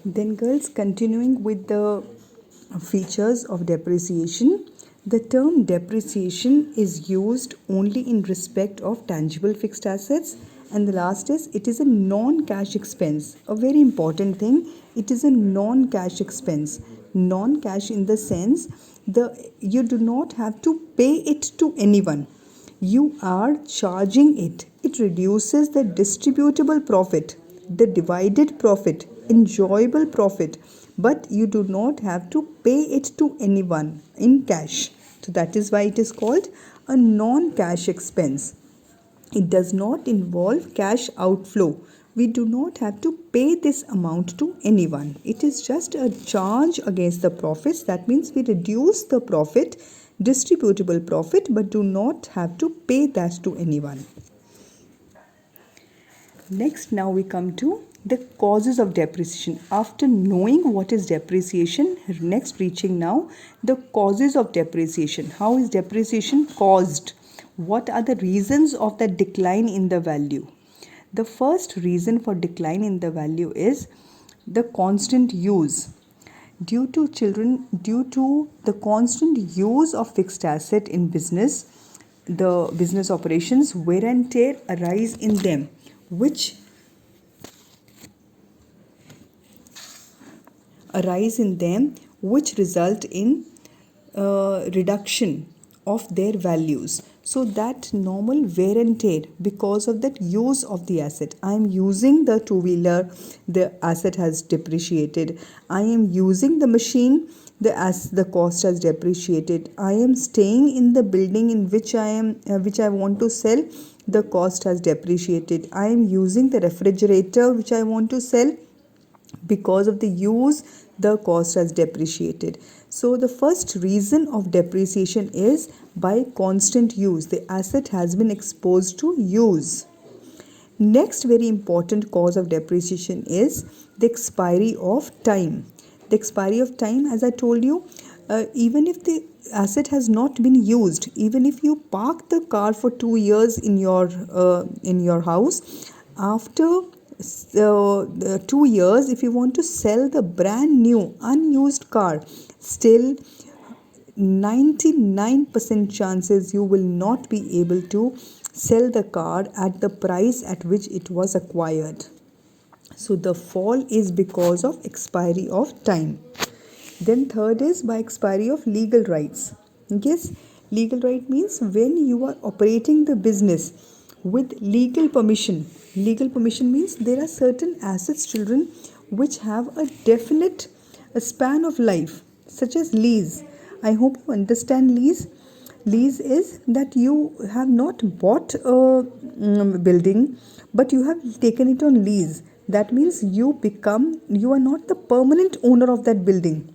Then girls, continuing with the features of depreciation, the term depreciation is used only in respect of tangible fixed assets, and the last is it is a non-cash expense. A very important thing, it is a non-cash expense. Non-cash in the sense you do not have to pay it to anyone. You are charging it. It reduces the distributable profit, the divided profit, enjoyable profit, but you do not have to pay it to anyone in cash. So that is why it is called a non-cash expense. It does not involve cash outflow. We do not have to pay this amount to anyone. It is just a charge against the profits. That means we reduce the profit, distributable profit, but do not have to pay that to anyone. Next, now we come to the causes of depreciation. After knowing what is depreciation, next reaching now the causes of depreciation. How is depreciation caused? What are the reasons of the decline in the value? The first reason for decline in the value is the constant use. Due to the constant use of fixed asset in business, the business operations, wear and tear arise in them, which result in reduction of their values. So that normal wear and tear, because of that use of the asset, I am using the two-wheeler, the asset has depreciated. I am using the machine, the cost has depreciated. I am staying in the building in which I want to sell, the cost has depreciated. I am using the refrigerator which I want to sell, because of the use, the cost has depreciated. So the first reason of depreciation is by constant use. The asset has been exposed to use. Next very important cause of depreciation is the expiry of time. The expiry of time, as I told you, even if the asset has not been used, even if you park the car for 2 years in your house, after 2 years, if you want to sell the brand new unused car, still 99% chances you will not be able to sell the car at the price at which it was acquired. So the fall is because of expiry of time. Then third is by expiry of legal rights. Yes, legal right means when you are operating the business with legal permission. Legal permission means there are certain assets, children, which have a definite span of life, such as lease. I hope you understand lease. Lease is that you have not bought a building, but you have taken it on lease. That means you are not the permanent owner of that building,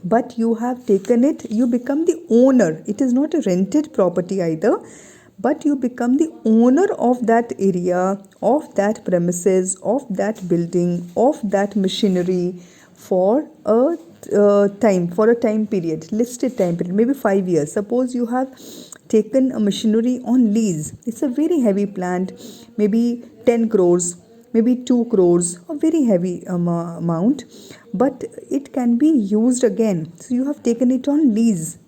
but you have taken it, you become the owner. It is not a rented property either, but you become the owner of that area, of that premises, of that building, of that machinery for a time period, listed time period, maybe 5 years. Suppose you have taken a machinery on lease. It's a very heavy plant, maybe 10 crores, maybe 2 crores, a very heavy amount, but it can be used again. So you have taken it on lease.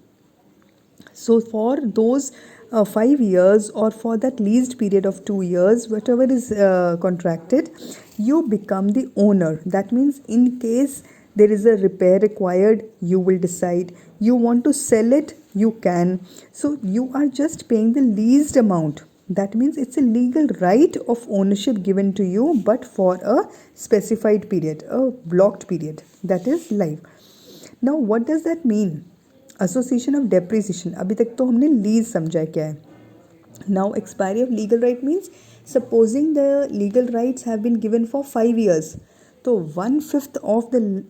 So for those 5 years, or for that leased period of 2 years, whatever is contracted, you become the owner. That means in case there is a repair required, you will decide. You want to sell it, you can. So you are just paying the leased amount. That means it's a legal right of ownership given to you, but for a specified period, a blocked period, that is life. Now what does that mean? Association of depreciation. अभी तक तो हमने lease समझा क्या है. Now expiry of legal right means supposing the legal rights have been given for 5 years, so 1/5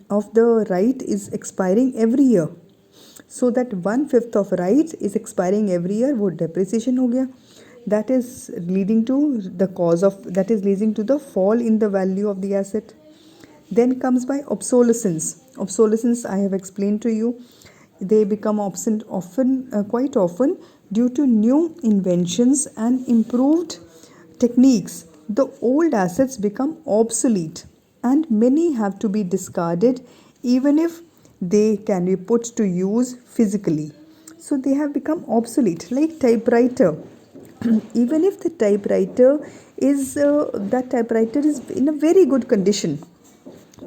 of the right is expiring every year. So that 1/5 of rights is expiring every year, वो depreciation हो गया. That is leading to the fall in the value of the asset. Then comes by obsolescence. Obsolescence I have explained to you. They become obsolete quite often due to new inventions and improved techniques. The old assets become obsolete. and many have to be discarded even if they can be put to use physically. So they have become obsolete, like typewriter. Even if the typewriter is in a very good condition,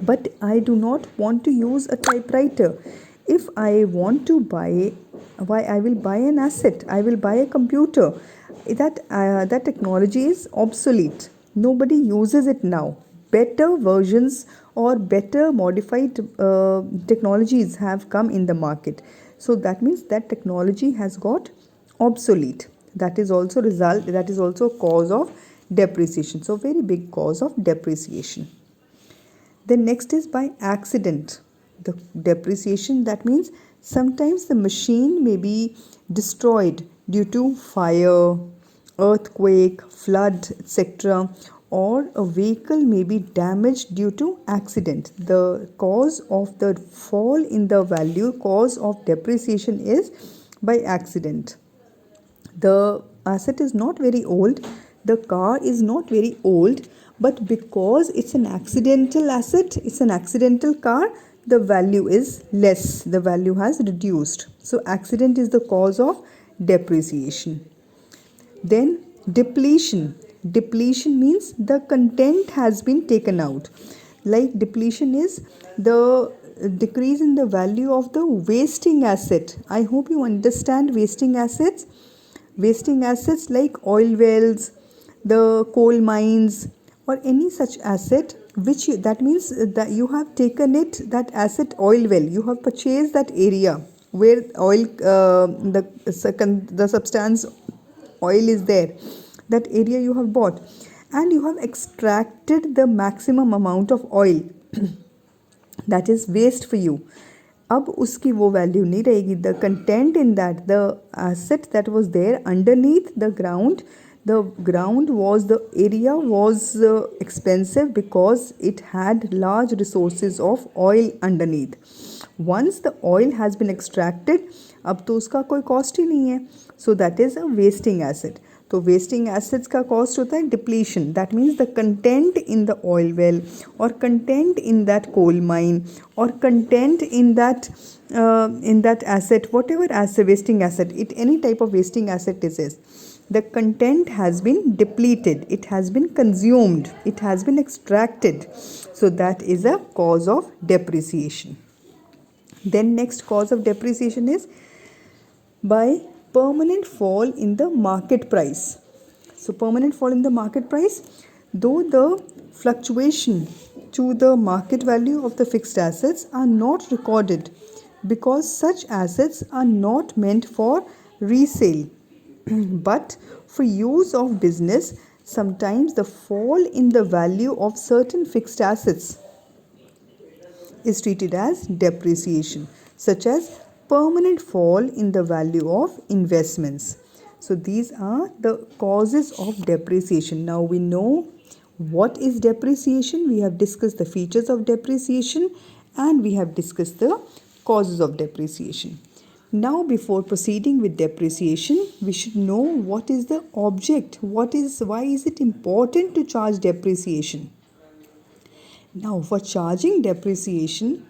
but I do not want to use a typewriter. If I want to buy, why I will buy an asset, I will buy a computer. That technology is obsolete. Nobody uses it now. Better versions or better modified technologies have come in the market. So that means that technology has got obsolete. That is also cause of depreciation. So very big cause of depreciation. Then next is by accident. The depreciation, that means sometimes the machine may be destroyed due to fire, earthquake, flood, etc., or a vehicle may be damaged due to accident. The cause of the fall in the value, cause of depreciation is by accident. The asset is not very old, the car is not very old, but because it's an accidental asset, it's an accidental car, the value is less, the value has reduced. So accident is the cause of depreciation. Then depletion. Depletion means the content has been taken out. Like depletion is the decrease in the value of the wasting asset. I hope you understand wasting assets. Wasting assets like oil wells, the coal mines, or any such asset which that means that you have taken it, that asset, oil well, you have purchased that area where oil the substance oil is there, that area you have bought, and you have extracted the maximum amount of oil that is waste for you. अब उसकी वो value नहीं रहेगी. The content in that, the asset that was there underneath the ground was, the area was expensive because it had large resources of oil underneath. Once the oil has been extracted, अब तो उसका कोई cost ही नहीं है. So that is a wasting asset. तो wasting assets का cost होता है depletion. That means the content in the oil well और content in that coal mine और content in that asset, whatever as a wasting asset, any type of wasting asset is, the content has been depleted, it has been consumed, it has been extracted. So that is a cause of depreciation. Then next cause of depreciation is by permanent fall in the market price. So permanent fall in the market price, though the fluctuation to the market value of the fixed assets are not recorded because such assets are not meant for resale but for use of business. Sometimes the fall in the value of certain fixed assets is treated as depreciation, such as permanent fall in the value of investments. So these are the causes of depreciation. Now we know what is depreciation. We have discussed the features of depreciation and we have discussed the causes of depreciation. Now before proceeding with depreciation, we should know what is the object, why is it important to charge depreciation. Now for charging depreciation,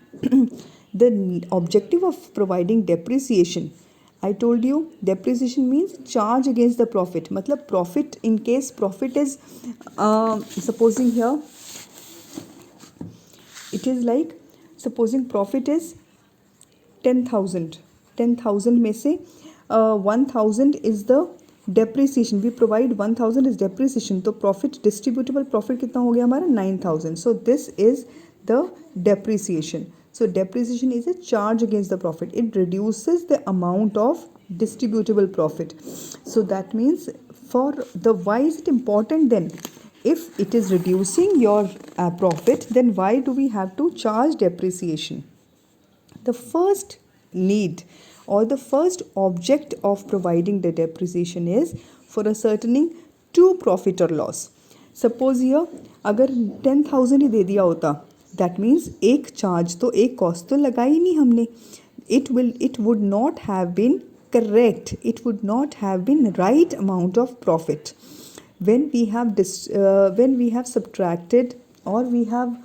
the objective of providing depreciation, I told you depreciation means charge against the profit. Matlab profit, in case profit is supposing here, it is like supposing profit is 10,000. 10,000 में से 1,000 is the depreciation. We provide 1,000 is depreciation. तो profit, distributable profit कितना हो गया हमारा 9,000. So this is the depreciation. So depreciation is a charge against the profit. It reduces the amount of distributable profit. So that means why is it important then? If it is reducing your profit, then why do we have to charge depreciation? The first need or the first object of providing the depreciation is for ascertaining true profit or loss. Suppose here अगर 10,000 ही दे दिया होता, that means एक charge तो एक cost तो लगाई ही नहीं हमने. It would not have been correct. It would not have been right amount of profit. When we have subtracted or we have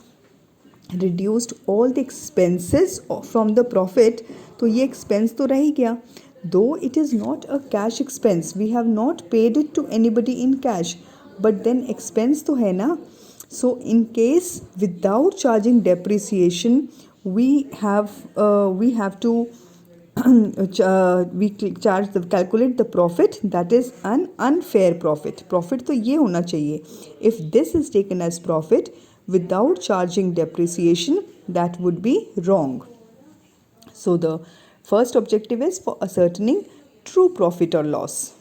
reduced all the expenses from the profit, तो ये expense तो रह ही गया. Though it is not a cash expense, we have not paid it to anybody in cash, but then expense तो है ना. So in case without charging depreciation, we have to calculate the profit, that is an unfair profit. Profit तो ये होना चाहिए. If this is taken as profit without charging depreciation, that would be wrong. So the first objective is for ascertaining true profit or loss.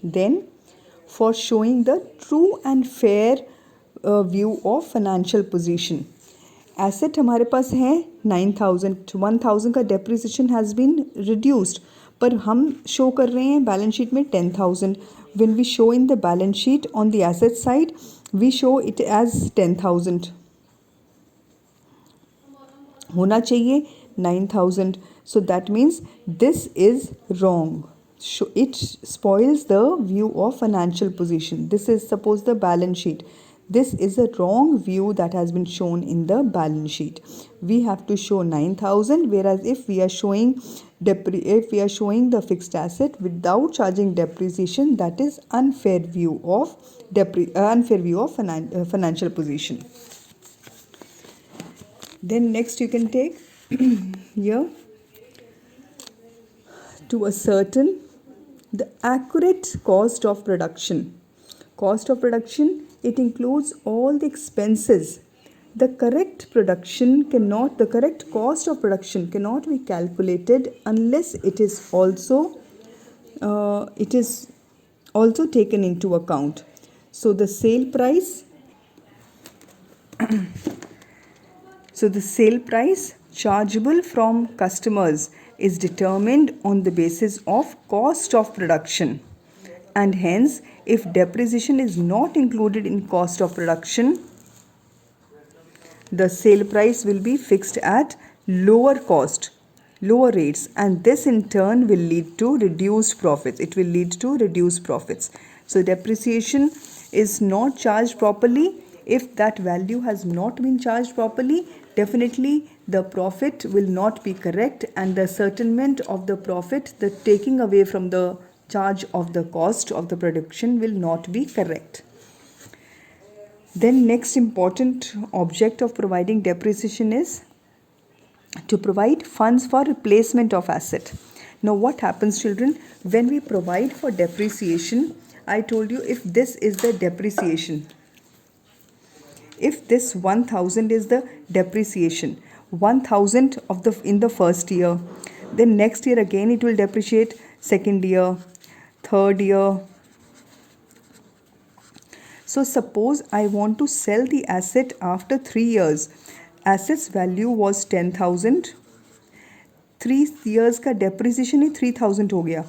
Then for showing the true and fair view of financial position. Asset हमारे पास है 9,000, 1,000 का depreciation has been reduced, पर हम show कर रहे हैं balance sheet में 10,000. When we show in the balance sheet on the asset side, we show it as 10,000. होना चाहिए 9,000. So that means this is wrong. It spoils the view of financial position. This is suppose the balance sheet. This is a wrong view that has been shown in the balance sheet. We have to show 9,000, whereas if we are showing the fixed asset without charging depreciation, that is unfair view of financial position. Then next you can take here to ascertain the accurate cost of production. Cost of production, it includes all the expenses. The correct cost of production cannot be calculated unless it is also taken into account. So the sale price chargeable from customers is determined on the basis of cost of production, and hence if depreciation is not included in cost of production, the sale price will be fixed at lower rates, and this in turn will lead to reduced profits. So depreciation is not charged properly. If that value has not been charged properly, definitely the profit will not be correct, and the ascertainment of the profit, the taking away from the charge of the cost of the production, will not be correct. Then next important object of providing depreciation is to provide funds for replacement of asset. Now what happens, children, when we provide for depreciation? I told you, if this is the depreciation, if this 1,000 is the depreciation, 1,000 in the first year, then next year again it will depreciate, second year, third year. So suppose I want to sell the asset after 3 years. Assets value was 10,000. 3 years का depreciation ही 3,000 हो गया.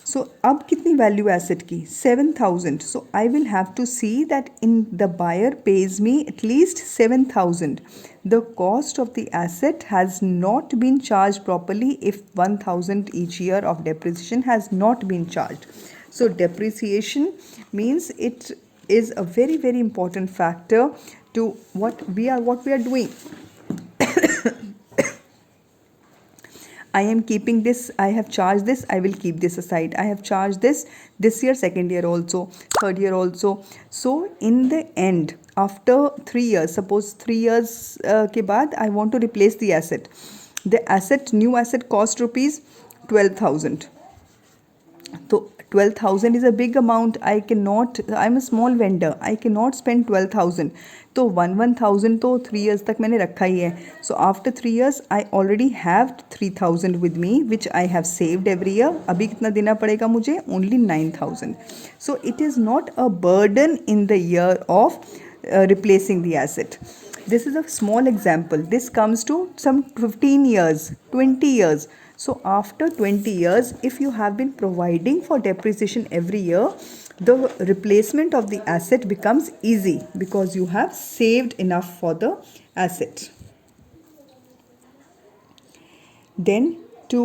So अब कितनी value asset की? 7,000. So I will have to see that the buyer pays me at least 7,000. The cost of the asset has not been charged properly if 1,000 each year of depreciation has not been charged. So depreciation means it is a very, very important factor to what we are doing. I am keeping this, I have charged this, I will keep this aside. I have charged this year, second year also, third year also. So in the end, after 3 years, suppose 3 years ke baad I want to replace the asset. The new asset cost rupees 12,000. So 12,000 is a big amount. I'm a small vendor. I cannot spend 12,000. तो 1,000 तो 3 years तक मैंने रखा ही है. So after 3 years I already have 3,000 with me, which I have saved every year. अभी कितना देना पड़ेगा मुझे? Only 9,000. So it is not a burden in the year of replacing the asset. This is a small example. This comes to some 15 years, 20 years. So after 20 years, if you have been providing for depreciation every year, the replacement of the asset becomes easy because you have saved enough for the asset. Then to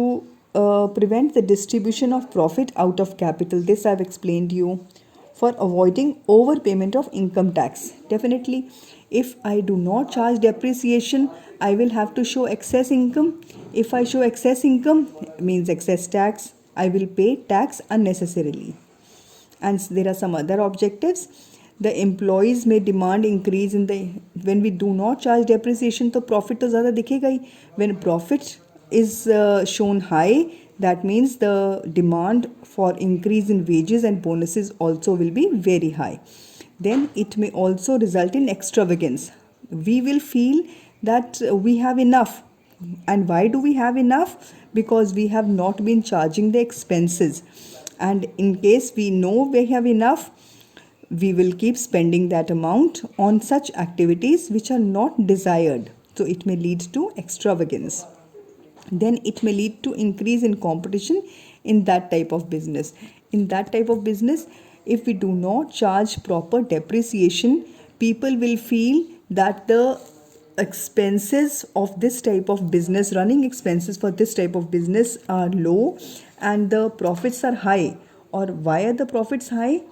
prevent the distribution of profit out of capital, this I have explained you. for avoiding overpayment of income tax. Definitely, if I do not charge depreciation, I will have to show excess income. If I show excess income, means excess tax, I will pay tax unnecessarily. And there are some other objectives. The employees may demand increase in the, when we do not charge depreciation तो profit तो ज़्यादा दिखेगा ही. When profit is shown high, that means the demand for increase in wages and bonuses also will be very high. Then it may also result in extravagance. We will feel that we have enough. And why do we have enough? Because we have not been charging the expenses. And in case we know we have enough, we will keep spending that amount on such activities which are not desired. So it may lead to extravagance. Then it may lead to increase in competition in that type of business. In that type of business, if we do not charge proper depreciation, people will feel that the expenses of this type of business, running expenses for this type of business are low and the profits are high. Or why are the profits high?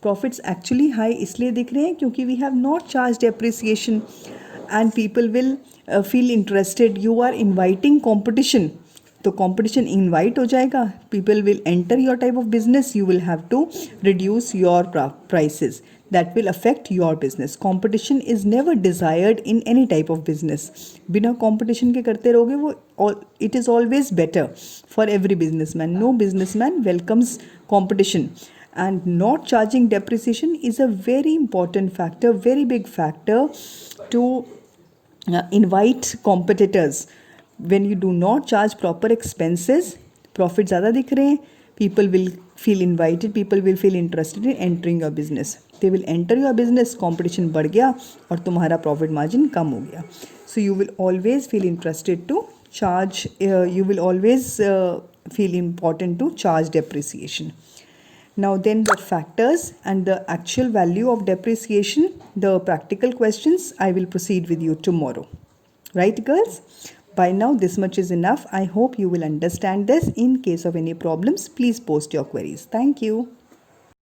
Profits actually high इसलिए दिख रहे हैं क्योंकि we have not charged depreciation, and people will feel interested. You are inviting competition, तो competition invite हो जाएगा. People will enter your type of business. You will have to reduce your prices. That will affect your business. Competition is never desired in any type of business. बिना competition के करते रहोगे वो, it is always better for every businessman. No businessman welcomes competition. And not charging depreciation is a very important factor, very big factor to invite competitors. When you do not charge proper expenses, profit ज़्यादा दिख रहे हैं, people will feel invited, people will feel interested in entering your business. They will enter your business, competition बढ़ गया और तुम्हारा profit margin कम हो गया. So you will always feel interested to charge, you will always feel important to charge depreciation. Now then, the factors and the actual value of depreciation, the practical questions, I will proceed with you tomorrow. Right, girls? By now, this much is enough. I hope you will understand this. In case of any problems, please post your queries. Thank you.